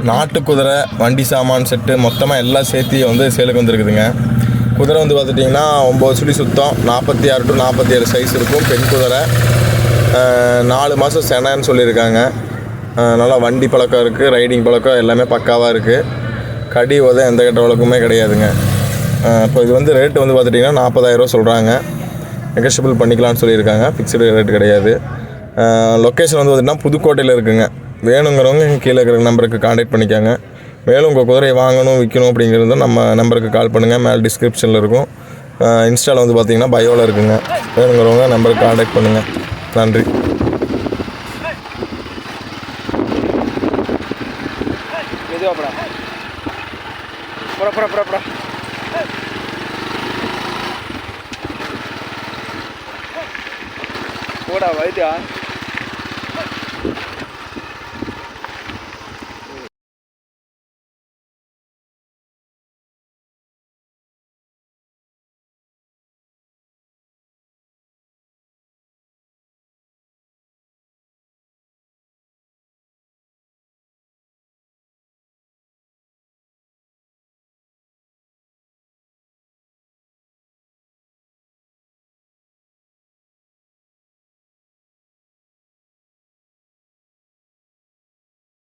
நாட்டு குதிரை வண்டி சாமான் செட்டு மொத்தமாக எல்லாம் சேர்த்து வந்து சேலுக்கு வந்துருக்குதுங்க. குதிரை வந்து பார்த்துட்டிங்கன்னா 9 சுழி சுத்தம், 46 to 47 சைஸ் இருக்கும். பெண் குதிரை 4 மாதம் செனைன்னு சொல்லியிருக்காங்க. நல்லா வண்டி பழக்கம் இருக்குது, ரைடிங் பழக்கம் எல்லாமே பக்காவாக இருக்குது. கடி உதம் எந்த கெட்ட வழக்கமே கிடையாதுங்க. இப்போ இது வந்து ரேட்டு வந்து பார்த்துட்டிங்கன்னா 40,000 சொல்கிறாங்க. நெகோஷியபிள் பண்ணிக்கலாம்னு சொல்லியிருக்காங்க, ஃபிக்ஸ்டு ரேட் கிடையாது. லொக்கேஷன் வந்து பார்த்திங்கன்னா புதுக்கோட்டையில் இருக்குங்க. வேணுங்கிறவங்க கீழே இருக்கிற நம்பருக்கு கான்டாக்ட் பண்ணிக்காங்க. மேலும் உங்கள் குதிரையை வாங்கணும் விற்கணும் அப்படிங்கிறது நம்ம நம்பருக்கு கால் பண்ணுங்கள். மேலே டிஸ்கிரிப்ஷனில் இருக்கும். இன்ஸ்டாவில் வந்து பார்த்திங்கன்னா பயோவில் இருக்குங்க. வேணுங்கிறவங்க நம்பருக்கு கான்டாக்ட் பண்ணுங்கள். நன்றி. போடா வைத்தியா.